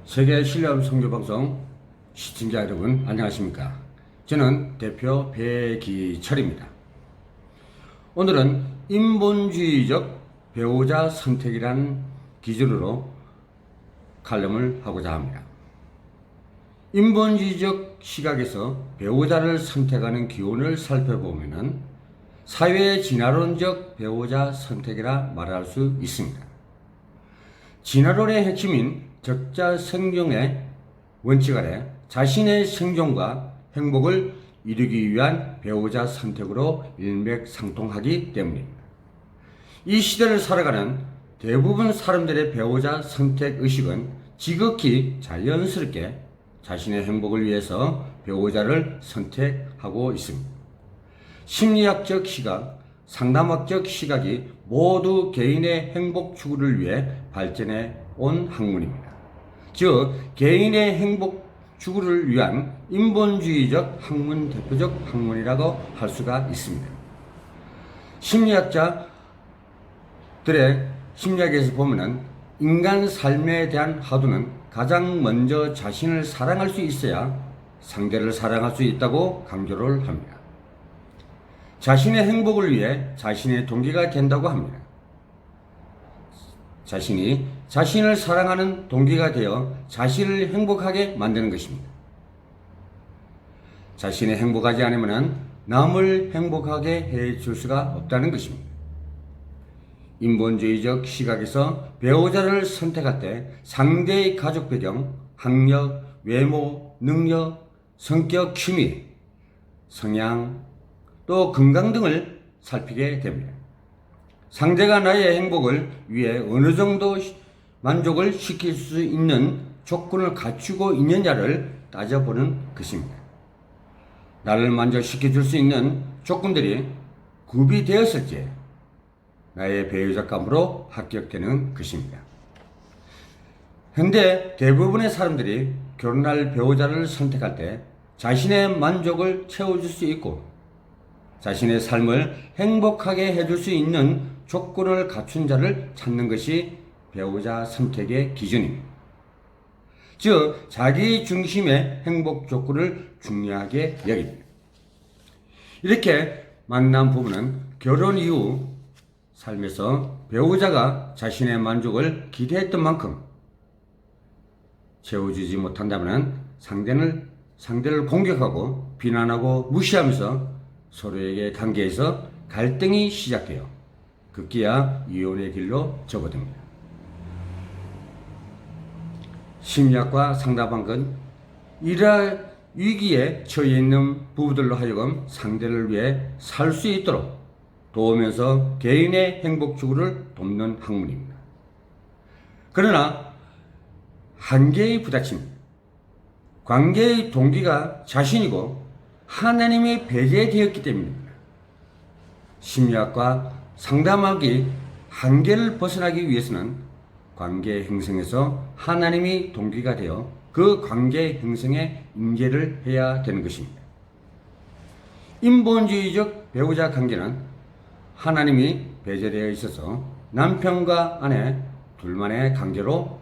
세계 신뢰함 선교방송 시청자 여러분 안녕하십니까? 저는 대표 배기철입니다. 오늘은 인본주의적 배우자 선택이란 기준으로 칼럼을 하고자 합니다. 인본주의적 시각에서 배우자를 선택하는 기원을 살펴보면 사회 진화론적 배우자 선택이라 말할 수 있습니다. 진화론의 핵심인 적자 생존의 원칙 아래 자신의 생존과 행복을 이루기 위한 배우자 선택으로 일맥상통하기 때문입니다. 이 시대를 살아가는 대부분 사람들의 배우자 선택 의식은 지극히 자연스럽게 자신의 행복을 위해서 배우자를 선택하고 있습니다. 심리학적 시각, 상담학적 시각이 모두 개인의 행복 추구를 위해 발전해 온 학문입니다. 즉, 개인의 행복 추구를 위한 인본주의적 학문 대표적 학문이라고 할 수가 있습니다. 심리학자들의 심리학에서 보면은 인간 삶에 대한 화두는 가장 먼저 자신을 사랑할 수 있어야 상대를 사랑할 수 있다고 강조를 합니다. 자신의 행복을 위해 자신의 동기가 된다고 합니다. 자신이 자신을 사랑하는 동기가 되어 자신을 행복하게 만드는 것입니다. 자신이 행복하지 않으면 남을 행복하게 해줄 수가 없다는 것입니다. 인본주의적 시각에서 배우자를 선택할 때 상대의 가족 배경, 학력, 외모, 능력, 성격, 취미, 성향, 또 건강 등을 살피게 됩니다. 상대가 나의 행복을 위해 어느 정도 만족을 시킬 수 있는 조건을 갖추고 있느냐를 따져보는 것입니다. 나를 만족시켜 줄 수 있는 조건들이 구비되었을 때 나의 배우자감으로 합격되는 것입니다. 현대 대부분의 사람들이 결혼할 배우자를 선택할 때 자신의 만족을 채워줄 수 있고 자신의 삶을 행복하게 해줄 수 있는 조건을 갖춘 자를 찾는 것이 배우자 선택의 기준입니다. 즉, 자기 중심의 행복 조건을 중요하게 여깁니다. 이렇게 만난 부부는 결혼 이후 삶에서 배우자가 자신의 만족을 기대했던 만큼 채워주지 못한다면 상대를 공격하고 비난하고 무시하면서 서로에게 관계에서 갈등이 시작되어 급기야 이혼의 길로 접어듭니다. 심리학과 상담학은 이러한 위기에 처해 있는 부부들로 하여금 상대를 위해 살 수 있도록 도우면서 개인의 행복 추구를 돕는 학문입니다. 그러나 한계의 부딪힘, 관계의 동기가 자신이고 하나님이 배제되었기 때문입니다. 심리학과 상담학이 한계를 벗어나기 위해서는 관계 형성에서 하나님이 동기가 되어 그 관계 형성에 인계를 해야 되는 것입니다. 인본주의적 배우자 관계는 하나님이 배제되어 있어서 남편과 아내 둘만의 관계로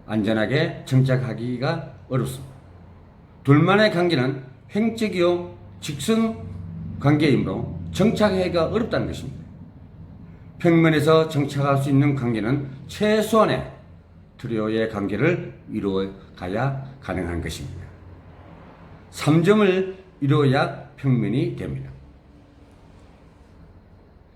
안전하게 정착하기가 어렵습니다. 둘만의 관계는 횡적이요 직선 관계이므로 정착하기가 어렵다는 것입니다. 평면에서 정착할 수 있는 관계는 최소한의 트리오의 관계를 이루어 가야 가능한 것입니다. 3점을 이루어야 평면이 됩니다.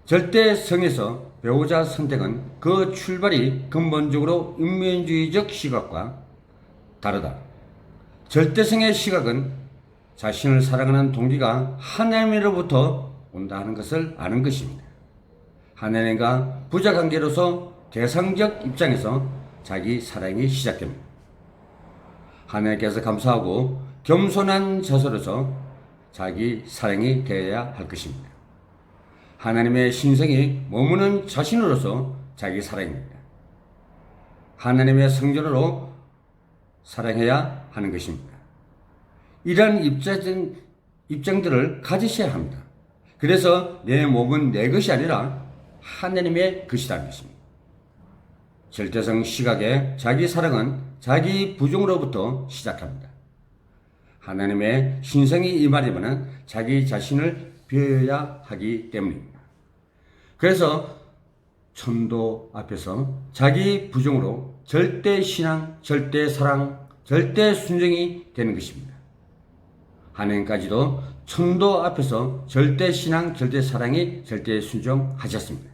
절대성에서 배우자 선택은 그 출발이 근본적으로 인본주의적 시각과 다르다. 절대성의 시각은 자신을 사랑하는 동기가 하나님으로부터 온다 하는 것을 아는 것입니다. 하나님과 부자관계로서 대상적 입장에서 자기 사랑이 시작됩니다. 하나님께서 감사하고 겸손한 자세로서 자기 사랑이 되어야 할 것입니다. 하나님의 신성이 머무는 자신으로서 자기 사랑입니다. 하나님의 성전으로 사랑해야 하는 것입니다. 이러한 입장들을 가지셔야 합니다. 그래서 내 몸은 내 것이 아니라 하나님의 것이라는 것입니다. 절대성 시각의 자기 사랑은 자기 부정으로부터 시작합니다. 하나님의 신성이 임하려면 자기 자신을 비워야 하기 때문입니다. 그래서 천도 앞에서 자기 부정으로 절대 신앙, 절대 사랑, 절대 순종이 되는 것입니다. 하나님까지도 천도 앞에서 절대 신앙, 절대 사랑이 절대 순종하셨습니다.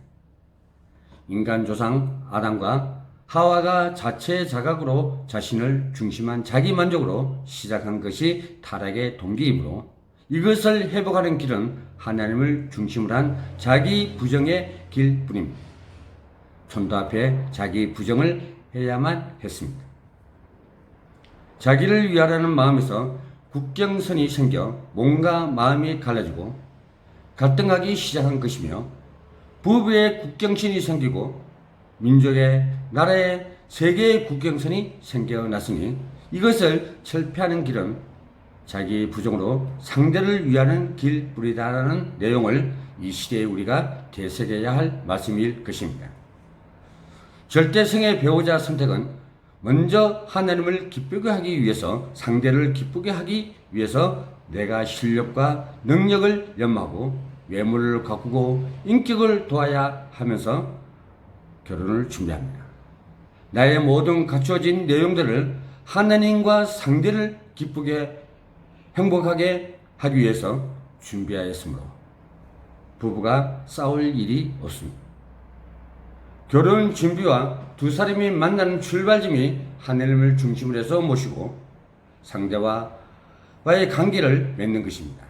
인간 조상 아담과 하와가 자체 자각으로 자신을 중심한 자기 만족으로 시작한 것이 타락의 동기이므로 이것을 회복하는 길은 하나님을 중심으로 한 자기 부정의 길뿐입니다. 천도 앞에 자기 부정을 해야만 했습니다. 자기를 위하라는 마음에서 국경선이 생겨 몸과 마음이 갈라지고 갈등하기 시작한 것이며 부부의 국경선이 생기고 민족의, 나라의, 세계의 국경선이 생겨났으니 이것을 철폐하는 길은 자기 부정으로 상대를 위하는 길뿐이다라는 내용을 이 시대에 우리가 되새겨야 할 말씀일 것입니다. 절대성의 배우자 선택은 먼저 하나님을 기쁘게 하기 위해서, 상대를 기쁘게 하기 위해서 내가 실력과 능력을 연마하고 외모를 가꾸고 인격을 도와야 하면서 결혼을 준비합니다. 나의 모든 갖추어진 내용들을 하나님과 상대를 기쁘게 행복하게 하기 위해서 준비하였으므로 부부가 싸울 일이 없습니다. 결혼 준비와 두 사람이 만나는 출발점이 하나님을 중심으로 해서 모시고 상대와의 관계를 맺는 것입니다.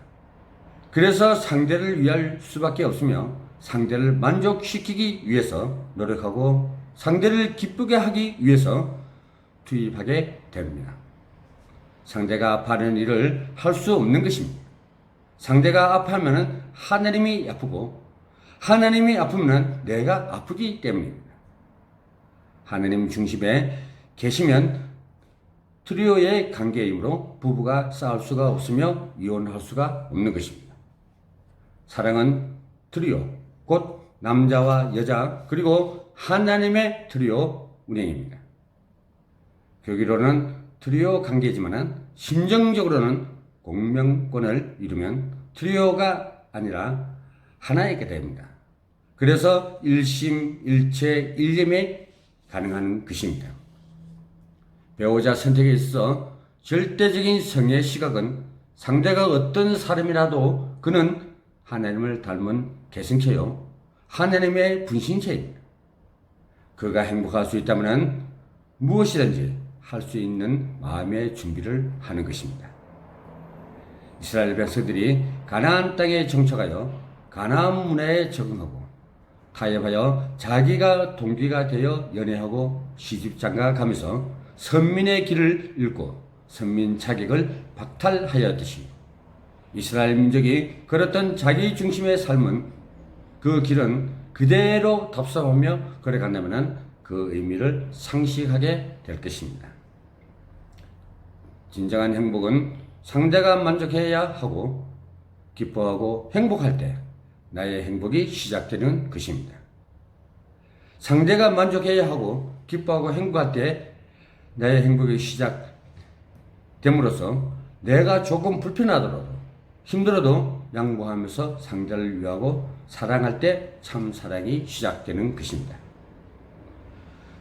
그래서 상대를 위할 수밖에 없으며 상대를 만족시키기 위해서 노력하고 상대를 기쁘게 하기 위해서 투입하게 됩니다. 상대가 아파하는 일을 할 수 없는 것입니다. 상대가 아파하면 하나님이 아프고 하나님이 아프면 내가 아프기 때문입니다. 하나님 중심에 계시면 트리오의 관계이므로 부부가 싸울 수가 없으며 이혼할 수가 없는 것입니다. 사랑은 트리오, 곧 남자와 여자 그리고 하나님의 트리오 운행입니다. 교기로는 트리오 관계지만 심정적으로는 공명권을 이루면 트리오가 아니라 하나이게 됩니다. 그래서 일심, 일체, 일념이 가능한 것입니다. 배우자 선택에 있어 절대적인 성의 시각은 상대가 어떤 사람이라도 그는 하나님을 닮은 개성체요 하나님의 분신체입니다. 그가 행복할 수 있다면 무엇이든지 할 수 있는 마음의 준비를 하는 것입니다. 이스라엘 백성들이 가나안 땅에 정착하여 가나안 문화에 적응하고 타협하여 자기가 동기가 되어 연애하고 시집장가가면서 선민의 길을 잃고 선민 자격을 박탈하였듯이 이스라엘 민족이 걸었던 자기 중심의 삶은 그 길은 그대로 답습하며 걸어간다면 그 의미를 상실하게 될 것입니다. 진정한 행복은 상대가 만족해야 하고 기뻐하고 행복할 때 나의 행복이 시작되는 것입니다. 상대가 만족해야 하고 기뻐하고 행복할 때 나의 행복이 시작됨으로써 내가 조금 불편하더라도 힘들어도 양보하면서 상대를 위하고 사랑할 때 참사랑이 시작되는 것입니다.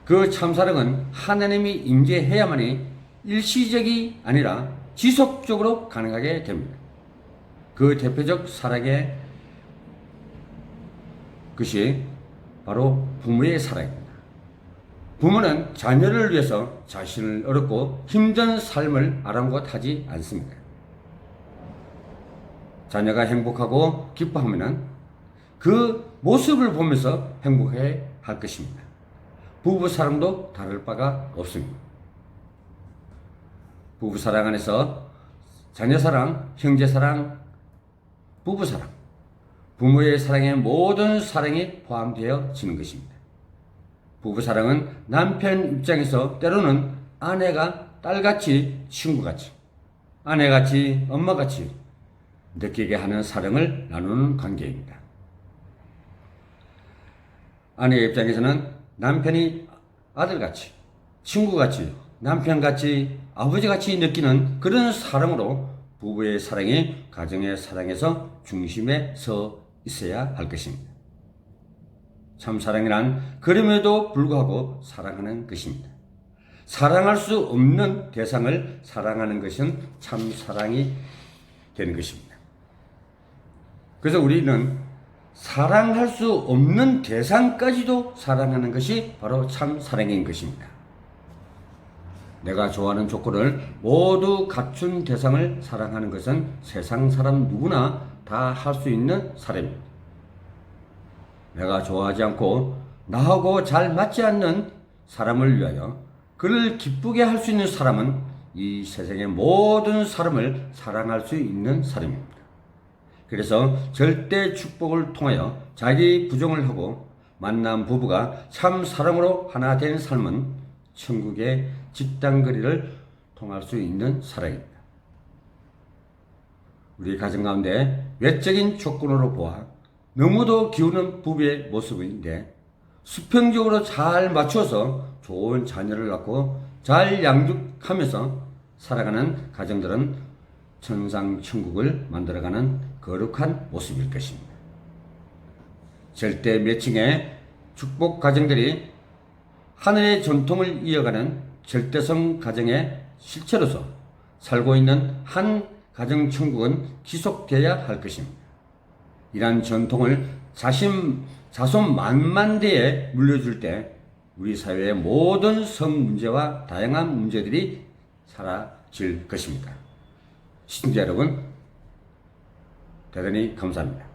그 참사랑은 하나님이 임재해야만이 일시적이 아니라 지속적으로 가능하게 됩니다. 그 대표적 사랑의 것이 바로 부모의 사랑입니다. 부모는 자녀를 위해서 자신을 어렵고 힘든 삶을 아랑곳하지 않습니다. 자녀가 행복하고 기뻐하면 그 모습을 보면서 행복해 할 것입니다. 부부 사랑도 다를 바가 없습니다. 부부 사랑 안에서 자녀 사랑, 형제 사랑, 부부 사랑, 부모의 사랑의 모든 사랑이 포함되어지는 것입니다. 부부 사랑은 남편 입장에서 때로는 아내가 딸같이, 친구같이, 아내같이, 엄마같이 느끼게 하는 사랑을 나누는 관계입니다. 아내의 입장에서는 남편이 아들같이, 친구같이, 남편같이, 아버지같이 느끼는 그런 사랑으로 부부의 사랑이 가정의 사랑에서 중심에 서 있어야 할 것입니다. 참 사랑이란 그럼에도 불구하고 사랑하는 것입니다. 사랑할 수 없는 대상을 사랑하는 것은 참 사랑이 되는 것입니다. 그래서 우리는 사랑할 수 없는 대상까지도 사랑하는 것이 바로 참 사랑인 것입니다. 내가 좋아하는 조건을 모두 갖춘 대상을 사랑하는 것은 세상 사람 누구나 다 할 수 있는 사랑입니다. 내가 좋아하지 않고 나하고 잘 맞지 않는 사람을 위하여 그를 기쁘게 할 수 있는 사람은 이 세상의 모든 사람을 사랑할 수 있는 사람입니다. 그래서 절대 축복을 통하여 자기 부정을 하고 만난 부부가 참 사랑으로 하나 된 삶은 천국의 직단거리를 통할 수 있는 사랑입니다. 우리 가정 가운데 외적인 조건으로 보아 너무도 기우는 부부의 모습인데 수평적으로 잘 맞추어서 좋은 자녀를 낳고 잘 양육하면서 살아가는 가정들은 천상 천국을 만들어가는 거룩한 모습일 것입니다. 절대 매칭의 축복 가정들이 하늘의 전통을 이어가는 절대성 가정의 실체로서 살고 있는 한 가정 천국은 지속되어야 할 것입니다. 이러한 전통을 자손 만만대에 물려줄 때 우리 사회의 모든 성 문제와 다양한 문제들이 사라질 것입니다. 시청자 여러분, 대단히 감사합니다.